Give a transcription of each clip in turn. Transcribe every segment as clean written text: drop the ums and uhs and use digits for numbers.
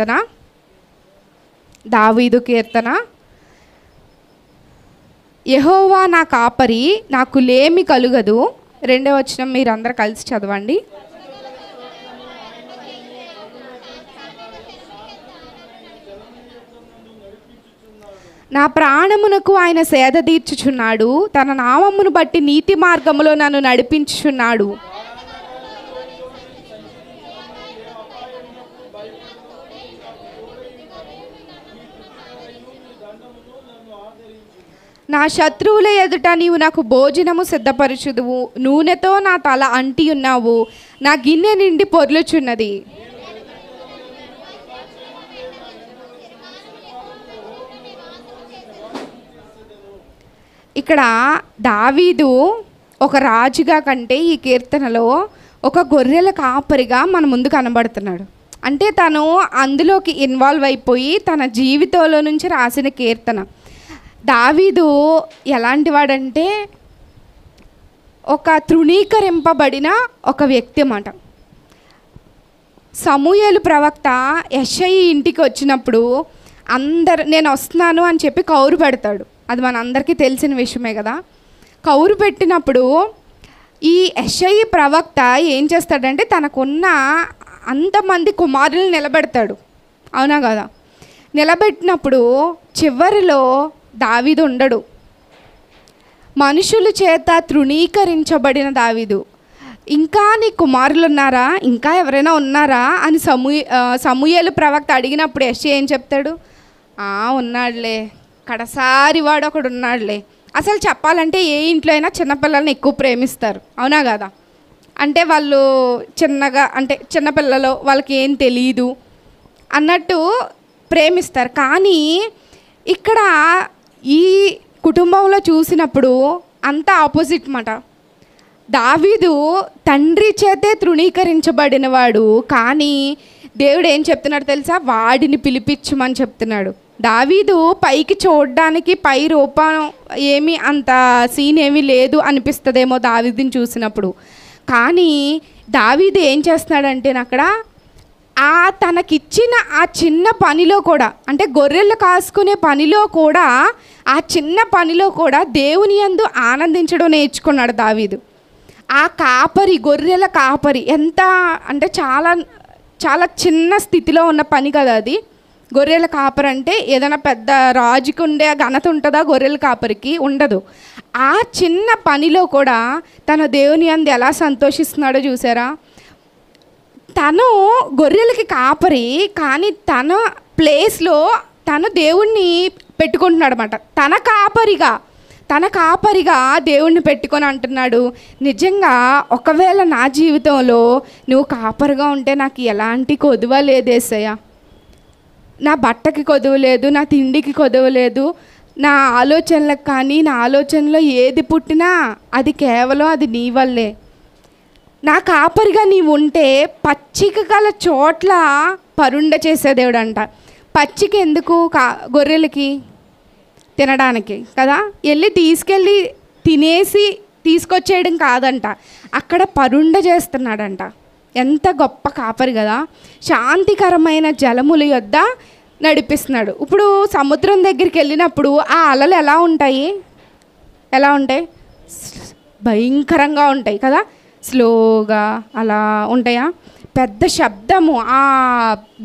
కీర్తన, దావీదు కీర్తన. యెహోవా నా కాపరి, నాకు లేమి కలుగదు. 2వ వచనం మీరందరూ కలిసి చదవండి. నా ప్రాణమునకు ఆయన సేద తీర్చుచున్నాడు, తన నామమును బట్టి నీతి మార్గములో నన్ను నడిపించుచున్నాడు. నా శత్రువుల ఎదుట నీవు నాకు భోజనము సిద్ధపరచుదువు, నూనెతో నా తల అంటి ఉన్నావు, నా గిన్నె నిండి పొర్లుచున్నది. ఇక్కడ దావీదు ఒక రాజుగా కంటే ఈ కీర్తనలో ఒక గొర్రెల కాపరిగా మన ముందు కనబడుతున్నాడు. అంటే తను అందులోకి ఇన్వాల్వ్ అయిపోయి తన జీవితంలో నుంచి రాసిన కీర్తన. దావీదు ఎలాంటి వాడంటే ఒక తృణీకరింపబడిన ఒక వ్యక్తి అన్నమాట. సమూయేలు ప్రవక్త యెషయి ఇంటికి వచ్చినప్పుడు నేను వస్తున్నాను అని చెప్పి కౌరు పెడతాడు. అది మనందరికీ తెలిసిన విషయమే కదా. కౌరు పెట్టినప్పుడు ఈ యెషయి ప్రవక్త ఏం చేస్తాడంటే తనకున్న అంతమంది కుమారులను నిలబెడతాడు, అవునా కదా. నిలబెట్టినప్పుడు చివరిలో దావీదు ఉండడు. మనుషుల చేత తృణీకరించబడిన దావీదు, ఇంకా నీ కుమారులు ఉన్నారా, ఇంకా ఎవరైనా ఉన్నారా అని సమూయేలు ప్రవక్త అడిగినప్పుడు యెషయా ఏం చెప్తాడు? ఉన్నాడులే, కడసారి వాడు ఒకడు ఉన్నాడులే. అసలు చెప్పాలంటే ఏ ఇంట్లో అయినా చిన్నపిల్లల్ని ఎక్కువ ప్రేమిస్తారు, అవునా కదా. అంటే వాళ్ళు చిన్నపిల్లలు వాళ్ళకి ఏం తెలియదు అన్నట్టు ప్రేమిస్తారు. కానీ ఇక్కడ ఈ కుటుంబంలో చూసినప్పుడు అంతా ఆపోజిట్ మాట. దావీదు తండ్రి చేతే తృణీకరించబడినవాడు, కానీ దేవుడు ఏం చెప్తున్నాడు తెలుసా? వాడిని పిలిపించమని చెప్తున్నాడు. దావీదు పైకి చూడడానికి పై రూపం ఏమీ అంత సీన్ ఏమీ లేదు అనిపిస్తుందేమో దావీదుని చూసినప్పుడు. కానీ దావీదు ఏం చేస్తున్నాడంటే అక్కడ తనకిచ్చిన ఆ చిన్న పనిలో కూడా, అంటే గొర్రెలు కాసుకునే పనిలో కూడా, ఆ చిన్న పనిలో కూడా దేవుని యందు ఆనందించడం నేర్చుకున్నాడు దావీదు. ఆ కాపరి, గొర్రెల కాపరి ఎంత అంటే చాలా చాలా చిన్న స్థితిలో ఉన్న పని కదా అది. గొర్రెల కాపరి అంటే ఏదైనా పెద్ద రాజుకి ఉండే ఘనత ఉంటుందా? గొర్రెల కాపరికి ఉండదు. ఆ చిన్న పనిలో కూడా తన దేవుని యందు ఎలా సంతోషిస్తున్నాడో చూసారా? తను గొర్రెలకి కాపరి, కానీ తన ప్లేస్లో తను దేవుణ్ణి పెట్టుకుంటున్నాడు అన్నమాట. తన కాపరిగా దేవుణ్ణి పెట్టుకొని అంటున్నాడు, నిజంగా ఒకవేళ నా జీవితంలో నువ్వు కాపరిగా ఉంటే నాకు ఎలాంటి కొదువ లేదేసయ్యా. నా బట్టకి కొదువ లేదు, నా తిండికి కొదువ లేదు, నా ఆలోచనలకు కానీ నా ఆలోచనలో ఏది పుట్టినా అది కేవలం అది నీ వల్లే. నా కాపరిగా నీవు ఉంటే పచ్చిక గల చోట్ల పరుండ చేసే దేవుడు అంట. పచ్చిక ఎందుకు? గొర్రెలకి తినడానికి కదా. తీసుకెళ్ళి తినేసి తీసుకొచ్చేయడం కాదంట, అక్కడ పరుండ చేస్తున్నాడంట. ఎంత గొప్ప కాపరి కదా. శాంతికరమైన జలముల యొద్ద నడిపిస్తున్నాడు. ఇప్పుడు సముద్రం దగ్గరికి వెళ్ళినప్పుడు ఆ అలలు ఎలా ఉంటాయి? భయంకరంగా ఉంటాయి కదా. స్లోగా అలా ఉంటాయా? పెద్ద శబ్దము ఆ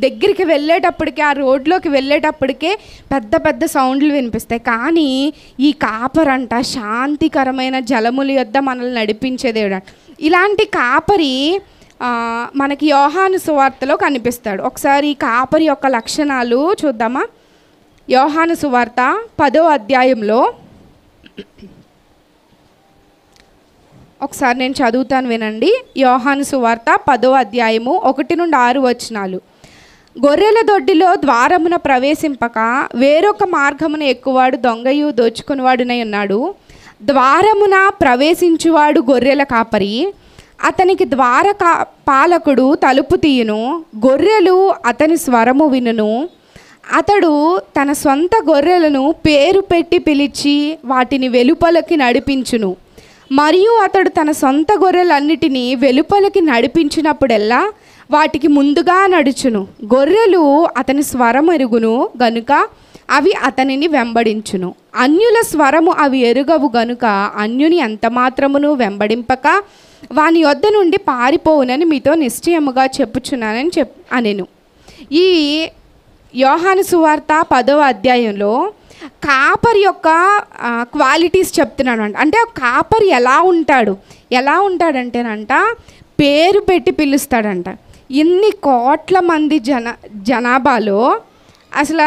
దగ్గరికి వెళ్ళేటప్పటికే, ఆ రోడ్లోకి వెళ్ళేటప్పటికే పెద్ద పెద్ద సౌండ్లు వినిపిస్తాయి. కానీ ఈ కాపరంట శాంతికరమైన జలముల యొద్ద మనల్ని నడిపించే దేవుడు. ఇలాంటి కాపరి మనకి యోహాను సువార్తలో కనిపిస్తాడు. ఒకసారి ఈ కాపరి యొక్క లక్షణాలు చూద్దామా? యోహాను సువార్త 10వ అధ్యాయంలో ఒకసారి నేను చదువుతాను, వినండి. యోహాను సువార్త 10వ అధ్యాయము 1 నుండి 6 వచనాలు. గొర్రెల దొడ్డిలో ద్వారమున ప్రవేశింపక వేరొక మార్గమున ఎక్కువాడు దొంగయు దోచుకునివాడునై ఉన్నాడు. ద్వారమున ప్రవేశించువాడు గొర్రెల కాపరి, అతనికి పాలకుడు తలుపు తీయును, గొర్రెలు అతని స్వరము వినును. అతడు తన సొంత గొర్రెలను పేరు పెట్టి పిలిచి వాటిని వెలుపలకి నడిపించును. మరియు అతడు తన సొంత గొర్రెలన్నిటినీ వెలుపలకి నడిపించినప్పుడెల్లా వాటికి ముందుగా నడుచును. గొర్రెలు అతని స్వరం ఎరుగును గనుక అవి అతనిని వెంబడించును. అన్యుల స్వరము అవి ఎరుగవు గనుక అన్యుని ఎంత మాత్రమును వెంబడింపక వాని యొద్ద నుండి పారిపోవునని మీతో నిశ్చయముగా చెప్పుచున్నానని అనెను. ఈ యోహాను సువార్త 10వ అధ్యాయంలో కాపరి యొక్క క్వాలిటీస్ చెప్తున్నాను. అంటే కాపరి ఎలా ఉంటాడంటేనంట పేరు పెట్టి పిలుస్తాడంట. ఇన్ని కోట్ల మంది జనాభాలో అసలు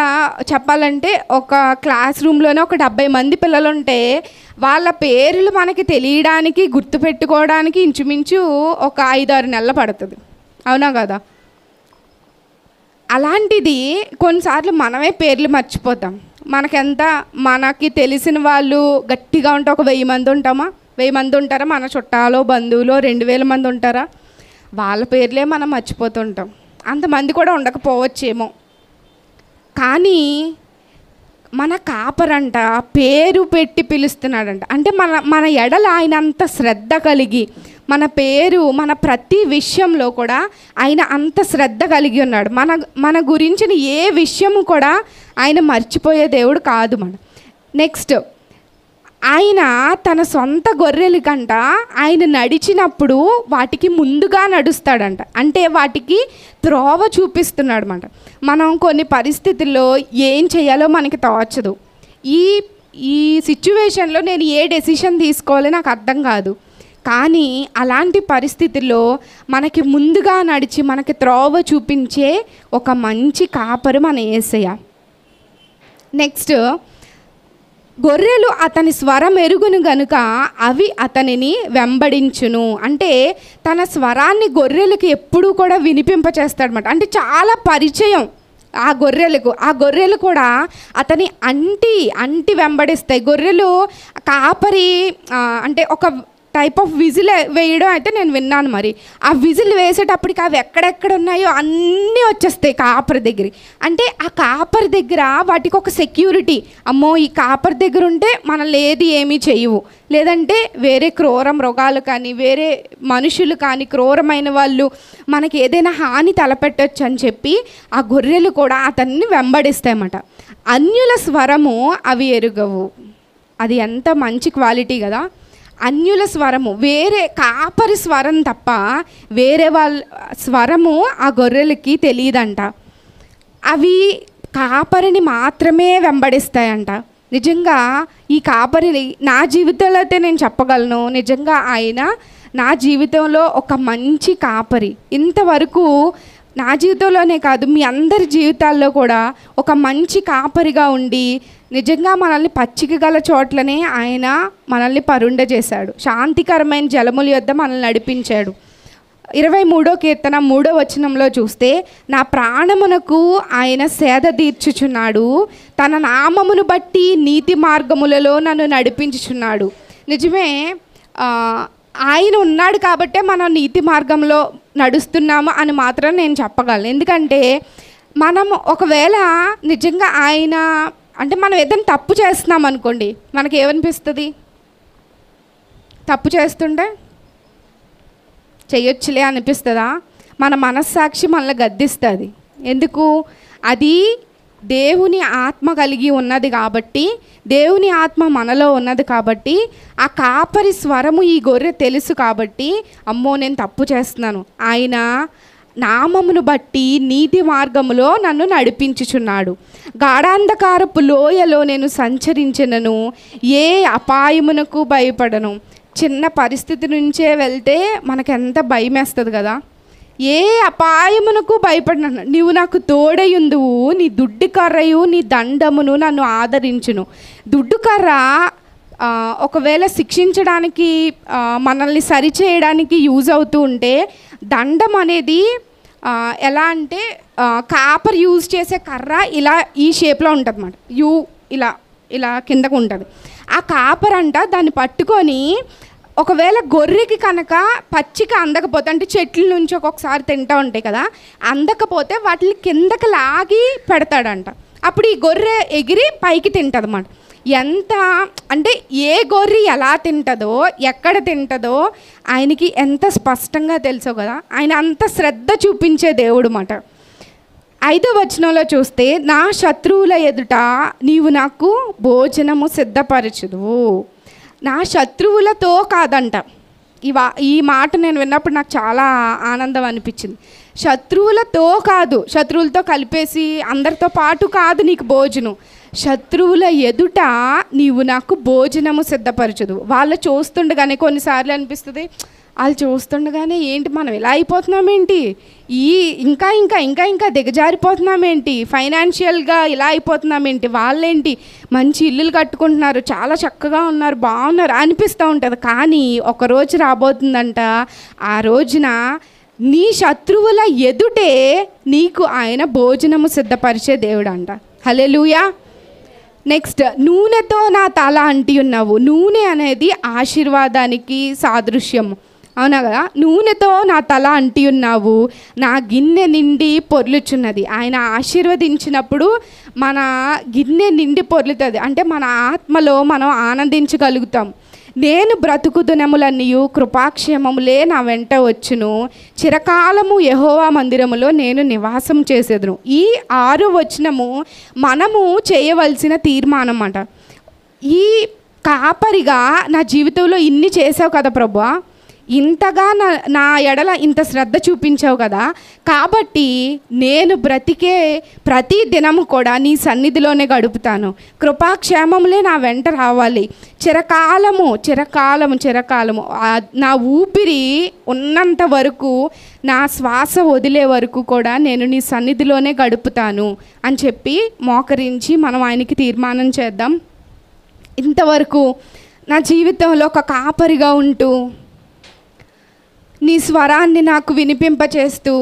చెప్పాలంటే ఒక క్లాస్ రూమ్లోనే ఒక 70 మంది పిల్లలు ఉంటే వాళ్ళ పేర్లు మనకి తెలియడానికి గుర్తుపెట్టుకోవడానికి ఇంచుమించు ఒక 5-6 నెలలు పడుతుంది. అవునా కదా? అలాంటిది కొన్నిసార్లు మనమే పేర్లు మర్చిపోతాం. మనకి తెలిసిన వాళ్ళు గట్టిగా ఉంటే ఒక 1000 మంది ఉంటామా? 1000 మంది ఉంటారా? మన చుట్టాలో బంధువులో 2000 మంది ఉంటారా? వాళ్ళ పేర్లే మనం మర్చిపోతుంటాం. అంతమంది కూడా ఉండకపోవచ్చేమో. కానీ మన కాపరంట పేరు పెట్టి పిలుస్తున్నాడంట. అంటే మన ఎడల ఆయన అంత శ్రద్ధ కలిగి, మన పేరు, మన ప్రతి విషయంలో కూడా ఆయన అంత శ్రద్ధ కలిగి ఉన్నాడు. మన గురించిన ఏ విషయము కూడా ఆయన మర్చిపోయే దేవుడు కాదు. నెక్స్ట్, ఆయన తన సొంత గొర్రెల కంట ఆయన నడిచినప్పుడు వాటికి ముందుగా నడుస్తాడంట. అంటే వాటికి త్రోవ చూపిస్తున్నాడు అన్నమాట. మనం కొన్ని పరిస్థితుల్లో ఏం చేయాలో మనకి తోచదు. ఈ సిచ్యువేషన్లో నేను ఏ డెసిషన్ తీసుకోవాలో నాకు అర్థం కాదు. కానీ అలాంటి పరిస్థితుల్లో మనకి ముందుగా నడిచి మనకి త్రోవ చూపించే ఒక మంచి కాపరి మన యేసయ్య. నెక్స్ట్, గొర్రెలు అతని స్వరం ఎరుగును గనుక అవి అతనిని వెంబడించును. అంటే తన స్వరాన్ని గొర్రెలకు ఎప్పుడూ కూడా వినిపింపచేస్తాడనమాట. అంటే చాలా పరిచయం ఆ గొర్రెలు కూడా అతని అంటి వెంబడిస్తాయి. గొర్రెలు కాపరి అంటే ఒక టైప్ ఆఫ్ విజిల్ వేయడం అయితే నేను విన్నాను. మరి ఆ విజిల్ వేసేటప్పటికి అవి ఎక్కడెక్కడ ఉన్నాయో అన్నీ వచ్చేస్తాయి కాపరి దగ్గర. అంటే ఆ కాపరి దగ్గర వాటికి ఒక సెక్యూరిటీ, అమ్మో ఈ కాపరి దగ్గర ఉంటే మనల్ని ఏమీ చేయవు, లేదంటే వేరే క్రూర మృగాలు కానీ వేరే మనుషులు కానీ క్రూరమైన వాళ్ళు మనకి ఏదైనా హాని తలపెట్టచ్చు అని చెప్పి ఆ గొర్రెలు కూడా అతన్ని వెంబడిస్తాయన్నమాట. అన్యుల స్వరము అవి ఎరుగవు. అది ఎంత మంచి క్వాలిటీ కదా! అన్యుల స్వరము, వేరే కాపరి స్వరం తప్ప వేరే వాళ్ళ స్వరము ఆ గొర్రెలకి తెలియదంట. అవి కాపరిని మాత్రమే వెంబడిస్తాయంట. నిజంగా ఈ కాపరిని నా జీవితంలో అయితే నేను చెప్పగలను, నిజంగా ఆయన నా జీవితంలో ఒక మంచి కాపరి. ఇంతవరకు నా జీవితంలోనే కాదు, మీ అందరి జీవితాల్లో కూడా ఒక మంచి కాపరిగా ఉండి నిజంగా మనల్ని పచ్చిక గల చోట్లనే ఆయన మనల్ని పరుండజేశాడు. శాంతికరమైన జలముల యొద్ద మనల్ని నడిపించాడు. 23వ కీర్తన 3వ వచనంలో చూస్తే, నా ప్రాణమునకు ఆయన సేద తీర్చుచున్నాడు, తన నామమును బట్టి నీతి మార్గములలో నన్ను నడిపించుచున్నాడు. నిజమే, ఆయన ఉన్నాడు కాబట్టే మనం నీతి మార్గంలో నడుస్తున్నాము అని మాత్రం నేను చెప్పగలను. ఎందుకంటే మనం ఒకవేళ నిజంగా ఆయన అంటే మనం ఏదైనా తప్పు చేస్తున్నాం అనుకోండి, మనకి ఏమనిపిస్తుంది? తప్పు చేస్తుంటే చెయ్యొచ్చులే అనిపిస్తుందా? మన మనస్సాక్షి మనల్ని గద్దిస్తుంది. ఎందుకు? అది దేవుని ఆత్మ కలిగి ఉన్నది కాబట్టి, దేవుని ఆత్మ మనలో ఉన్నది కాబట్టి, ఆ కాపరి స్వరము ఈ గొర్రె తెలుసు కాబట్టి, అమ్మో నేను తప్పు చేస్తున్నాను, ఆయన నామమును బట్టి నీతి మార్గములో నన్ను నడిపించుచున్నాడు, గాఢాంధకారపు లోయలో నేను సంచరించినను ఏ అపాయమునకు భయపడను. చిన్న పరిస్థితి నుంచే వెళ్తే మనకెంత భయం వేస్తుంది కదా. ఏ అపాయమునకు భయపడిన, నీవు నాకు తోడయుందువు, నీ దుడ్డు కర్రయు నీ దండమును నన్ను ఆదరించును. దుడ్డు కర్ర ఒకవేళ శిక్షించడానికి మనల్ని సరిచేయడానికి యూజ్ అవుతూ ఉంటే, దండం అనేది ఎలా అంటే కాపర్ యూజ్ చేసే కర్ర ఇలా ఈ షేప్లో ఉంటుంది అన్నమాట. ఇలా కిందకు ఉంటుంది. ఆ కాపర్ అంట దాన్ని పట్టుకొని ఒకవేళ గొర్రెకి కనుక పచ్చిక అందకపోతే, అంటే చెట్ల నుంచి ఒక్కొక్కసారి తింటూ ఉంటాయి కదా, అందకపోతే వాటిని కిందకి లాగి పెడతాడంట. అప్పుడు ఈ గొర్రె ఎగిరి పైకి తింటుంది అన్నమాట. ఎంత అంటే ఏ గొర్రె ఎలా తింటుందో, ఎక్కడ తింటుందో ఆయనకి ఎంత స్పష్టంగా తెలుసో కదా. ఆయన అంత శ్రద్ధ చూపించే దేవుడు మాట. 5వ వచనంలో చూస్తే, నా శత్రువుల ఎదుట నీవు నాకు భోజనము సిద్ధపరచుదు. నా శత్రువులతో కాదంట. ఈ మాట నేను విన్నప్పుడు నాకు చాలా ఆనందం అనిపించింది. శత్రువులతో కాదు, శత్రువులతో కలిపేసి అందరితో పాటు కాదు నీకు భోజనం. శత్రువుల ఎదుట నీవు నాకు భోజనము సిద్ధపరచదు. వాళ్ళు చూస్తుండగానే కొన్నిసార్లు అనిపిస్తుంది, వాళ్ళు చూస్తుండగానే ఏంటి మనం ఇలా అయిపోతున్నామేంటి, ఇంకా ఇంకా ఇంకా ఇంకా దిగజారిపోతున్నామేంటి, ఫైనాన్షియల్గా ఇలా అయిపోతున్నామేంటి, వాళ్ళేంటి మంచి ఇల్లులు కట్టుకుంటున్నారు, చాలా చక్కగా ఉన్నారు, బాగున్నారు అనిపిస్తూ ఉంటుంది. కానీ ఒకరోజు రాబోతుందంట, ఆ రోజున నీ శత్రువుల ఎదుటే నీకు ఆయన భోజనము సిద్ధపరిచే దేవుడు అంట. హల్లెలూయా. నెక్స్ట్, నూనెతో నా తల అంటి ఉన్నావు. నూనె అనేది ఆశీర్వాదానికి సాదృశ్యము, అవునా కదా. నూనెతో నా తల అంటి ఉన్నావు, నా గిన్నె నిండి పొర్లుచున్నది. ఆయన ఆశీర్వదించినప్పుడు మన గిన్నె నిండి పొర్లుతుంది, అంటే మన ఆత్మలో మనం ఆనందించగలుగుతాం. నేను బ్రతుకు దినములన్నీయు కృపాక్షేమములే నా వెంట వచ్చును, చిరకాలము యెహోవా మందిరములో నేను నివాసం చేసేదును. ఈ 6వ వచనము మనము చేయవలసిన తీర్మానం అన్నమాట. ఈ కాపరిగా నా జీవితంలో ఇన్ని చేసావు కదా ప్రభువా, ఇంతగా నా ఎడల ఇంత శ్రద్ధ చూపించావు కదా, కాబట్టి నేను బ్రతికే ప్రతి దినము కూడా నీ సన్నిధిలోనే గడుపుతాను. కృపాక్షేమములే నా వెంట రావాలి. చిరకాలము చిరకాలము చిరకాలము నా ఊపిరి ఉన్నంత వరకు, నా శ్వాస వదిలే వరకు కూడా నేను నీ సన్నిధిలోనే గడుపుతాను అని చెప్పి మోకరించి మనం ఆయనకి తీర్మానం చేద్దాం. ఇంతవరకు నా జీవితంలో ఒక కాపరిగా ఉంటూ నీ స్వరాన్ని నాకు వినిపింపచేస్తూ,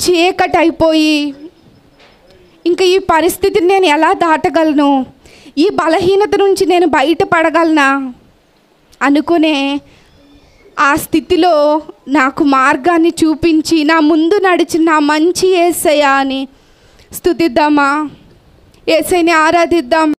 చీకటి అయిపోయి ఇంకా ఈ పరిస్థితిని నేను ఎలా దాటగలను, ఈ బలహీనత నుంచి నేను బయటపడగలనా అనుకునే ఆ స్థితిలో నాకు మార్గాన్ని చూపించి నా ముందు నడిచిన నా మంచి యేసయ్య అని స్తుతిద్దామా, యేసయ్యని ఆరాధిద్దాం.